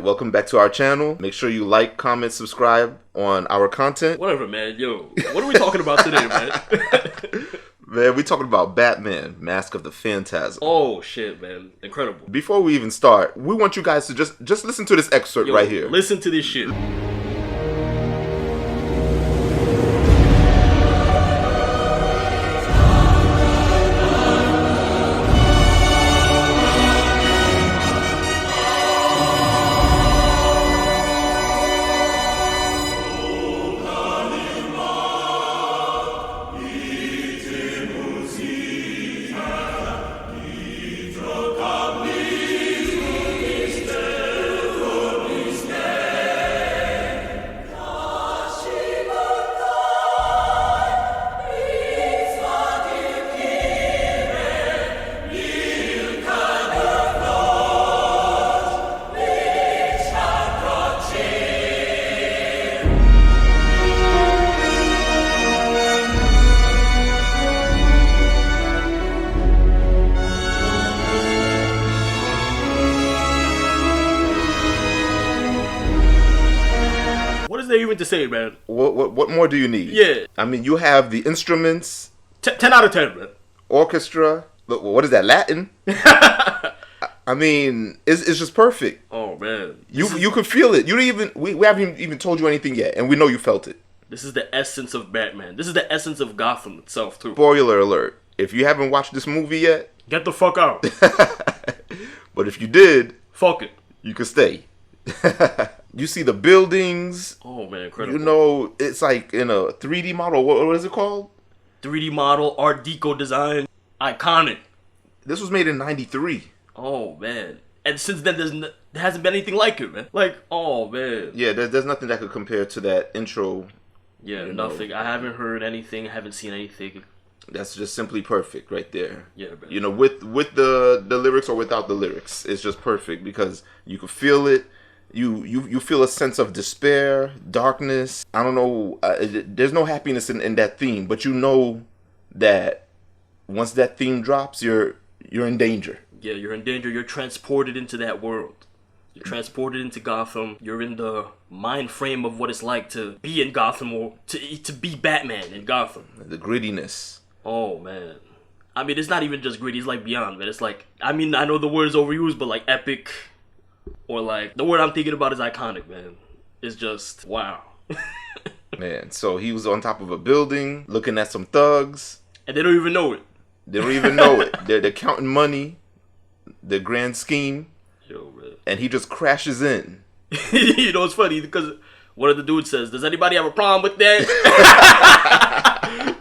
welcome back to our channel. Make sure you like, comment, subscribe on our content. Whatever, man. Yo, what are we talking about today, man? Man, we talking about Batman, Mask of the Phantasm. Oh, shit, man. Incredible. Before we even start, we want you guys to just listen to this excerpt right here. Listen to this shit. Even to say, man. What more do you need? Yeah. I mean, you have the instruments. 10 out of 10, man. Orchestra. What is that, Latin? I mean, it's just perfect. Oh, man. You could feel it. You didn't even we haven't even told you anything yet, and we know you felt it. This is the essence of Batman. This is the essence of Gotham itself, too. Spoiler alert. If you haven't watched this movie yet, get the fuck out. But if you did, fuck it. You could stay. You see the buildings. Oh, man, incredible. You know, it's like in a 3D model. What is it called? 3D model, Art Deco design. Iconic. This was made in 93. Oh, man. And since then, there hasn't been anything like it, man. Like, oh, man. Yeah, there's nothing that could compare to that intro. Yeah, nothing. I haven't heard anything. I haven't seen anything. That's just simply perfect right there. Yeah, man. You know, with the lyrics or without the lyrics, it's just perfect because you can feel it. You feel a sense of despair, darkness. I don't know. There's no happiness in that theme, but you know that once that theme drops, you're in danger. Yeah, you're in danger. You're transported into that world. You're transported into Gotham. You're in the mind frame of what it's like to be in Gotham or to be Batman in Gotham. The grittiness. Oh, man. I mean, it's not even just gritty. It's like beyond, man. It's like, I mean, I know the word is overused, but like epic. Or like, the word I'm thinking about is iconic, man. It's just, wow. Man, so he was on top of a building, looking at some thugs. And they don't even know it. They don't even know it. They're counting money, the grand scheme. Yo, man. And he just crashes in. You know, it's funny, because one of the dudes says, does anybody have a problem with that?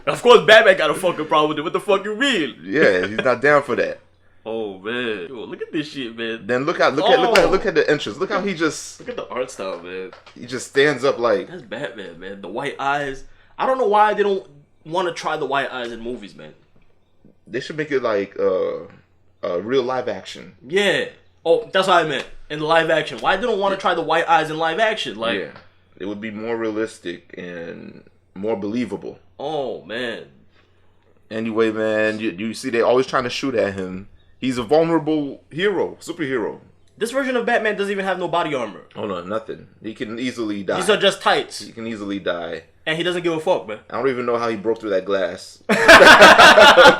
Of course, Batman got a fucking problem with it. What the fuck you mean? Yeah, he's not down for that. Oh, man. Yo, look at this shit, man. Then look at the entrance. Look how he just... Look at the art style, man. He just stands up like... That's Batman, man. The white eyes. I don't know why they don't want to try the white eyes in movies, man. They should make it like a real live action. Yeah. Oh, that's what I meant. In live action. Why they don't want to try the white eyes in live action? Like, yeah. It would be more realistic and more believable. Oh, man. Anyway, man, you see they always trying to shoot at him. He's a vulnerable hero, superhero. This version of Batman doesn't even have no body armor. Oh, no, nothing. He can easily die. These are just tights. He can easily die. And he doesn't give a fuck, man. I don't even know how he broke through that glass.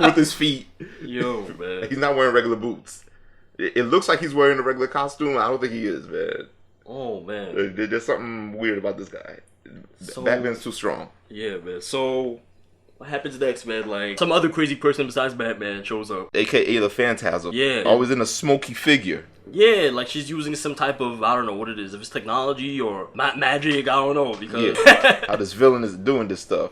With his feet. Yo, man. He's not wearing regular boots. It looks like he's wearing a regular costume. I don't think he is, man. Oh, man. There's something weird about this guy. Batman's too strong. Yeah, man. So... what happens next, man? Like, some other crazy person besides Batman shows up. AKA the Phantasm. Yeah. Always in a smoky figure. Yeah, like she's using some type of, I don't know what it is. If it's technology or magic, I don't know. Because how this villain is doing this stuff.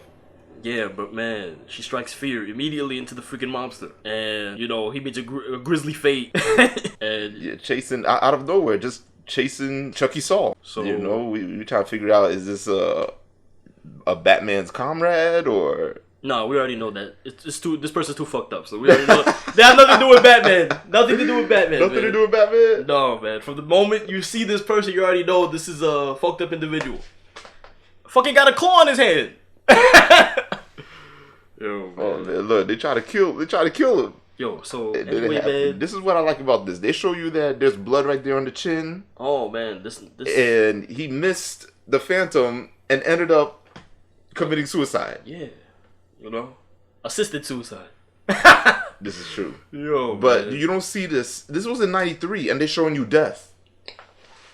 Yeah, but man, she strikes fear immediately into the freaking monster. And, you know, he meets a grisly fate. And yeah, chasing, out of nowhere, just chasing Chucky Saul. So, you know, we try to figure out, is this a Batman's comrade or... No, we already know that. It's too. This person's too fucked up, so we already know. They have nothing to do with Batman. Nothing to do with Batman. Nothing to do with Batman? No, man. From the moment you see this person, you already know this is a fucked up individual. Fucking got a claw in his hand. Yo, man. Oh, man, look, they try to kill him. Yo, so anyway, man. This is what I like about this. They show you that there's blood right there on the chin. Oh man, this. And he missed the Phantom and ended up committing suicide. Yeah, you know, assisted suicide. This is true. Yo, but man. you don't see this. This was in '93, and they're showing you death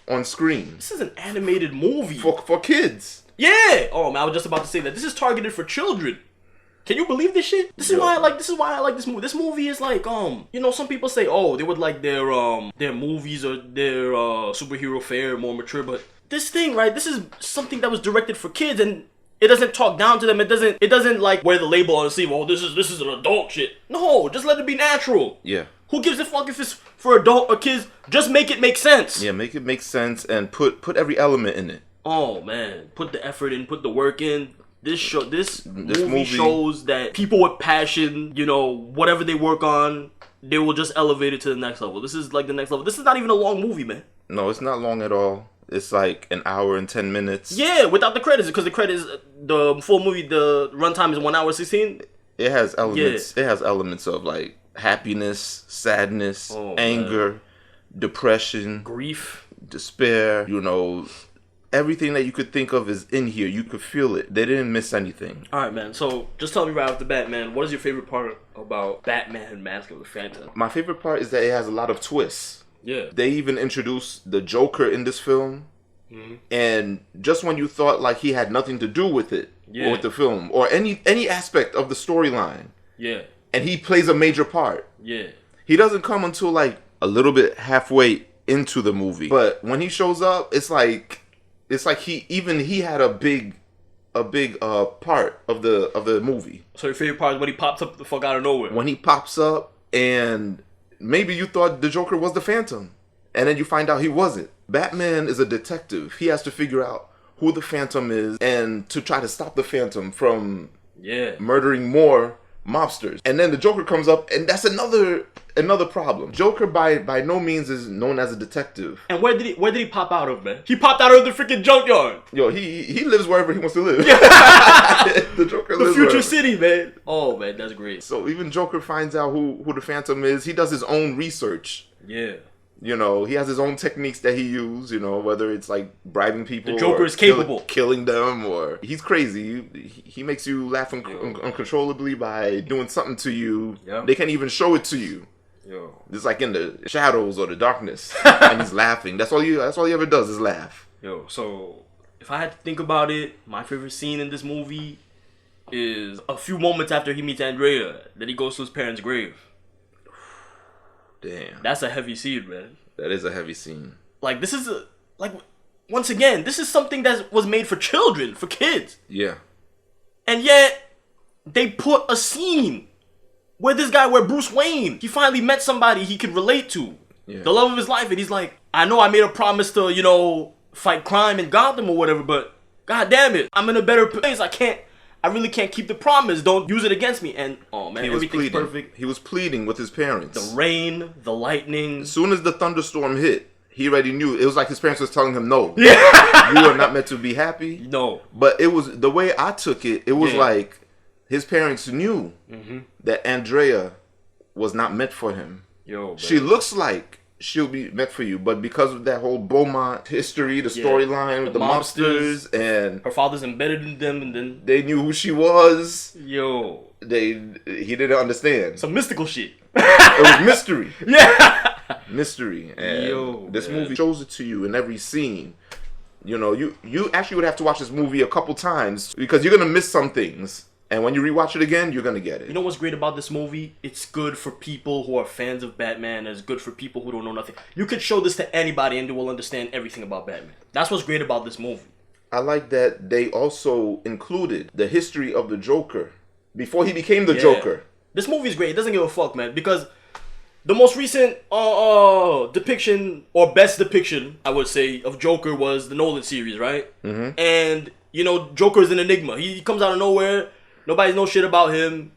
on screen. This is an animated movie for kids. Yeah. Oh man, I was just about to say that this is targeted for children. Can you believe this shit? This is why I like. This is why I like this movie. This movie is like, you know, some people say, oh, they would like their movies or their superhero fare more mature, but this thing, right? This is something that was directed for kids, and it doesn't talk down to them. It doesn't like wear the label on the sleeve. Oh, this is an adult shit. No, just let it be natural. Yeah. Who gives a fuck if it's for adult or kids? Just make it make sense. Yeah, make it make sense and put every element in it. Oh man, put the effort in, put the work in. This movie shows that people with passion, you know, whatever they work on, they will just elevate it to the next level. This is like the next level. This is not even a long movie, man. No, it's not long at all. It's like an hour and 10 minutes. Yeah, without the credits, because the credits, the full movie, the runtime is 1 hour 16. It has elements. Yeah. It has elements of like happiness, sadness, anger, depression, grief, despair. You know. Everything that you could think of is in here. You could feel it. They didn't miss anything. All right, man. So just tell me right off the bat, man. What is your favorite part about Batman: Mask of the Phantasm? My favorite part is that it has a lot of twists. Yeah. They even introduced the Joker in this film, and just when you thought like he had nothing to do with it, or with the film, or any aspect of the storyline, and he plays a major part. Yeah. He doesn't come until like a little bit halfway into the movie, but when he shows up, it's like he had a big part of the movie. So your favorite part is when he pops up the fuck out of nowhere. When he pops up, and maybe you thought the Joker was the Phantom, and then you find out he wasn't. Batman is a detective. He has to figure out who the Phantom is and to try to stop the Phantom from murdering more mobsters. And then the Joker comes up, and that's another problem. Joker by no means is known as a detective. And where did he pop out of, man? He popped out of the freaking junkyard. Yo, he lives wherever he wants to live. The Joker lives the future wherever. city, man. Oh man, that's great. So even Joker finds out who the Phantom is. He does his own research. Yeah. You know, he has his own techniques that he uses, you know, whether it's like bribing people. The Joker is capable. Killing them, or he's crazy. He makes you laugh uncontrollably by doing something to you. Yeah. They can't even show it to you. Yo. It's like in the shadows or the darkness. And he's laughing. That's all he ever does is laugh. Yo, so if I had to think about it, my favorite scene in this movie is a few moments after he meets Andrea, that he goes to his parents' grave. Damn. That's a heavy scene, man. That is a heavy scene. Like, this is once again, this is something that was made for children, for kids. Yeah. And yet, they put a scene where Bruce Wayne, he finally met somebody he could relate to. Yeah. The love of his life. And he's like, I know I made a promise to, you know, fight crime in Gotham or whatever, but god damn it, I'm in a better place. I really can't keep the promise. Don't use it against me. And oh man, everything's perfect. He was pleading with his parents. The rain, the lightning. As soon as the thunderstorm hit, he already knew. It was like his parents was telling him, no. Yeah. You are not meant to be happy. No. But it was, the way I took it, it was like his parents knew that Andrea was not meant for him. Yo, she looks like she'll be meant for you, but because of that whole Beaumont history, the storyline with the mobsters, and her father's embedded in them, and then they knew who she was. Yo, he didn't understand. Some mystical shit. It was mystery. Yeah, mystery. And this movie shows it to you in every scene. You know, you actually would have to watch this movie a couple times because you're gonna miss some things. And when you rewatch it again, you're gonna get it. You know what's great about this movie? It's good for people who are fans of Batman. It's good for people who don't know nothing. You could show this to anybody and they will understand everything about Batman. That's what's great about this movie. I like that they also included the history of the Joker before he became the Joker. This movie is great. It doesn't give a fuck, man, because the most recent depiction, or best depiction, I would say, of Joker was the Nolan series, right? Mm-hmm. And, you know, Joker is an enigma. He comes out of nowhere. Nobody knows shit about him.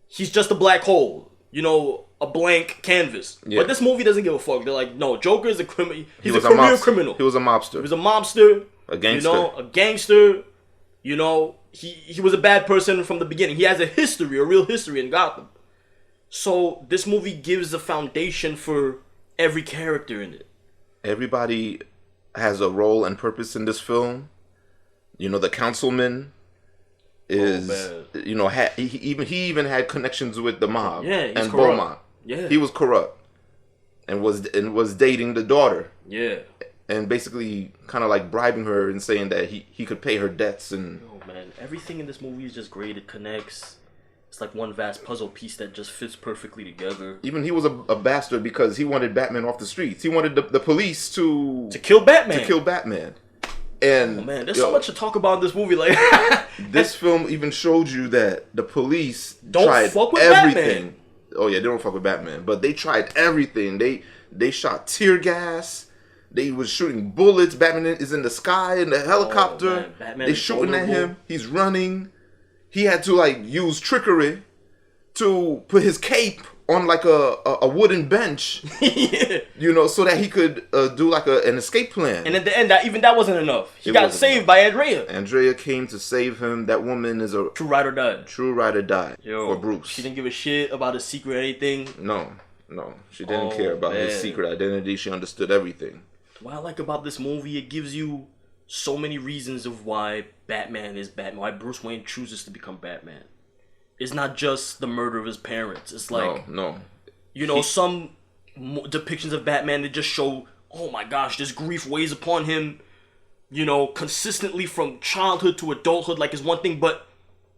He's just a black hole. You know, a blank canvas. Yeah. But this movie doesn't give a fuck. They're like, no, Joker is a criminal. He's a career criminal. He was a mobster. He was a mobster. A gangster. You know, a gangster. You know, he was a bad person from the beginning. He has a history, a real history in Gotham. So this movie gives a foundation for every character in it. Everybody has a role and purpose in this film. You know, the councilman is, he even had connections with the mob. Yeah, he's and corrupt. Beaumont. Yeah, he was corrupt and was dating the daughter. Yeah, and basically kind of like bribing her and saying that he could pay her debts and. Oh man, everything in this movie is just great. It connects. It's like one vast puzzle piece that just fits perfectly together. Even he was a bastard because he wanted Batman off the streets. He wanted the police to kill Batman. To kill Batman. And oh man, there's so much to talk about in this movie. Like this film even showed you that the police don't tried fuck with everything. Batman. Oh yeah, they don't fuck with Batman, but they tried everything. They shot tear gas. They was shooting bullets. Batman is in the sky in the helicopter. They shooting at him. He's running. He had to like use trickery to put his cape on like a wooden bench, yeah. You know, so that he could do like an escape plan. And at the end, that wasn't enough. He got saved by Andrea. Andrea came to save him. That woman is a true ride or die. True ride or die for Bruce. She didn't give a shit about his secret or anything. No, she didn't care about his secret identity. She understood everything. What I like about this movie, it gives you so many reasons of why Batman is Batman. Why Bruce Wayne chooses to become Batman. It's not just the murder of his parents. It's like no. You know, some depictions of Batman that just show, oh my gosh, this grief weighs upon him. You know, consistently from childhood to adulthood, like is one thing. But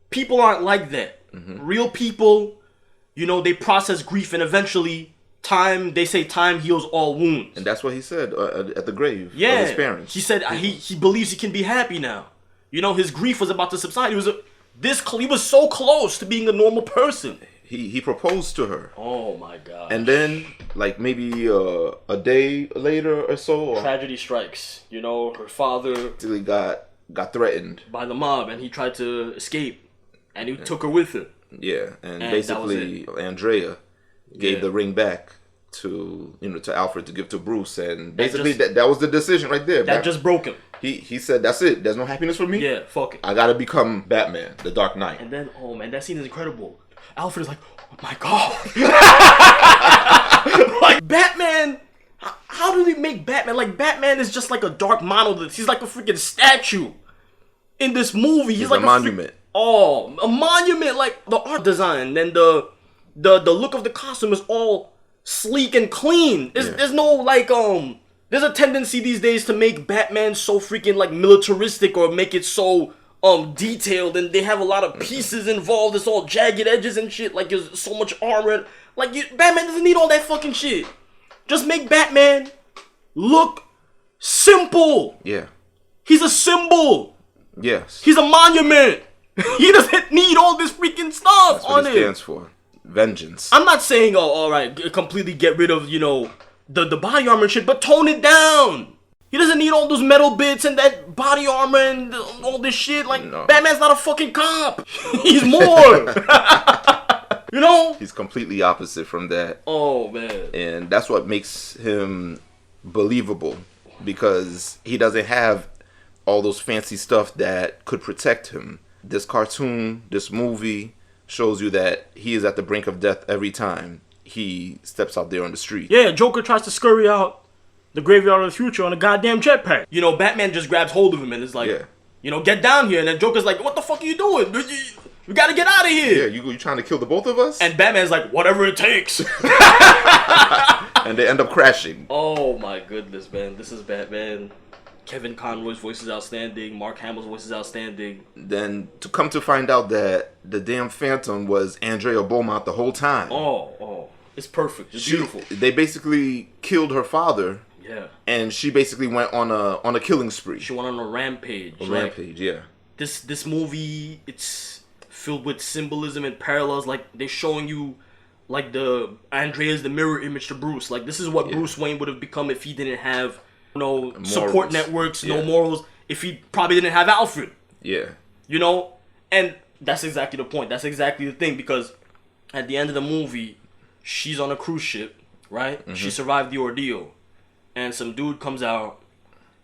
people aren't like that. Mm-hmm. Real people, you know, they process grief and eventually they say time heals all wounds. And that's what he said at the grave of his parents. He said he believes he can be happy now. You know, his grief was about to subside. He was so close to being a normal person. He proposed to her. Oh my god. And then, like maybe a day later or so, tragedy strikes. You know, her father got threatened by the mob, and he tried to escape, and he took her with him. Yeah, and basically Andrea gave the ring back to Alfred to give to Bruce, and basically that was the decision right there. That just broke him. He said, "That's it. There's no happiness for me. Yeah, fuck it. I gotta become Batman, the Dark Knight." And then, oh man, that scene is incredible. Alfred is like, "Oh my god!" Like Batman. How do they make Batman? Like Batman is just like a dark monolith. He's like a freaking statue in this movie. He's like a monument. A monument. Like the art design and the look of the costume is all sleek and clean. There's no like There's a tendency these days to make Batman so freaking like militaristic or make it so detailed, and they have a lot of pieces involved. It's all jagged edges and shit. Like there's so much armor. Like Batman doesn't need all that fucking shit. Just make Batman look simple. Yeah. He's a symbol. Yes. He's a monument. He doesn't need all this freaking stuff That's what it stands for. Vengeance. I'm not saying, alright, completely get rid of, the body armor and shit, but tone it down. He doesn't need all those metal bits and that body armor and all this shit. Like, no. Batman's not a fucking cop. He's more. He's completely opposite from that. Oh, man. And that's what makes him believable, because he doesn't have all those fancy stuff that could protect him. This cartoon, this movie shows you that he is at the brink of death every time he steps out there on the street. Yeah, Joker tries to scurry out the graveyard of the future on a goddamn jetpack. Batman just grabs hold of him and is like, get down here. And then Joker's like, what the fuck are you doing? We gotta get out of here. Yeah, you trying to kill the both of us? And Batman's like, whatever it takes. And they end up crashing. Oh my goodness, man. This is Batman. Kevin Conroy's voice is outstanding. Mark Hamill's voice is outstanding. Then to come to find out that the damn Phantom was Andrea Beaumont the whole time. Oh. It's perfect. It's beautiful. They basically killed her father. Yeah. And she basically went on a killing spree. She went on a rampage. Yeah. This movie, it's filled with symbolism and parallels. Like, they're showing you, like, Andrea's the mirror image to Bruce. Like, this is what Bruce Wayne would have become if he didn't have support networks, no morals. If he probably didn't have Alfred. Yeah. And that's exactly the point. That's exactly the thing, because at the end of the movie, she's on a cruise ship, right? Mm-hmm. She survived the ordeal. And some dude comes out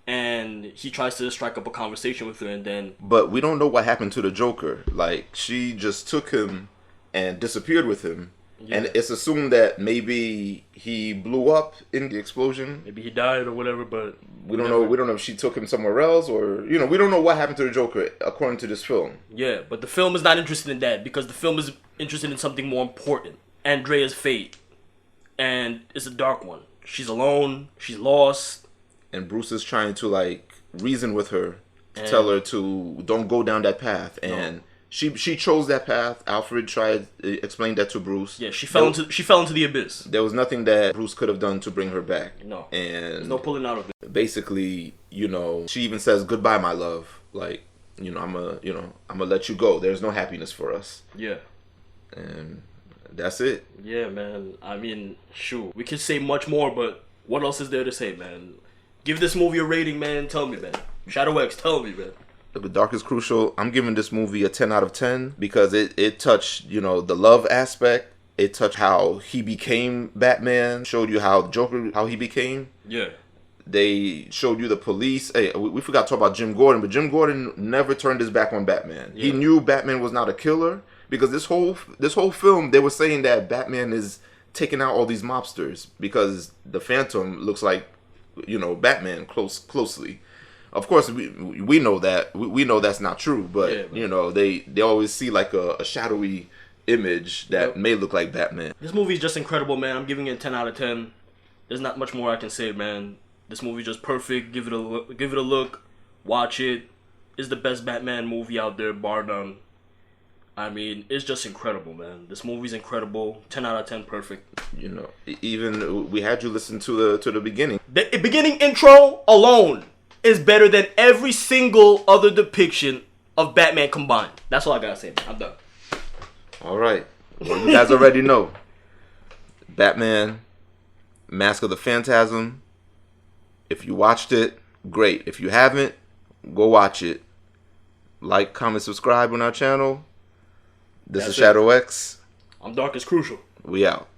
and he tries to strike up a conversation with her, and then... But we don't know what happened to the Joker. Like, she just took him and disappeared with him. Yeah. And it's assumed that maybe he blew up in the explosion. Maybe he died or whatever, but We don't know. We don't know if she took him somewhere else, or we don't know what happened to the Joker according to this film. Yeah, but the film is not interested in that because the film is interested in something more important. Andrea's fate, and it's a dark one. She's alone. She's lost. And Bruce is trying to like reason with her to tell her to don't go down that path, and she chose that path. Alfred explained that to Bruce. Yeah, she fell into the abyss. There was nothing that Bruce could have done to bring her back. No, and there's no pulling out of it. Basically, she even says goodbye, my love. Like, I'm gonna let you go. There's no happiness for us. Yeah, and that's it. Yeah, man. I mean, shoot, we could say much more, but what else is there to say, man? Give this movie a rating, man. Tell me, man. Shadow X, tell me, man. The Dark is Crucial. I'm giving this movie a 10 out of 10 because it touched, the love aspect. It touched how he became Batman. Showed you how Joker, how he became. Yeah. They showed you the police. Hey, we forgot to talk about Jim Gordon, but Jim Gordon never turned his back on Batman. Yeah. He knew Batman was not a killer because this whole film they were saying that Batman is taking out all these mobsters because the Phantom looks like, Batman closely. Of course, we know that we know that's not true, but they always see like a shadowy image that may look like Batman. This movie is just incredible, man. I'm giving it a 10 out of 10. There's not much more I can say, man. This movie is just perfect. Give it a look. Watch it. It's the best Batman movie out there, bar none. I mean, it's just incredible, man. This movie's incredible. 10 out of 10, perfect. Even we had you listen to the beginning. The beginning intro alone is better than every single other depiction of Batman combined. That's all I gotta say, man. I'm done. All right. Well, you guys already know. Batman, Mask of the Phantasm. If you watched it, great. If you haven't, go watch it. Like, comment, subscribe on our channel. This is Shadow X. I'm Dark is Crucial. We out.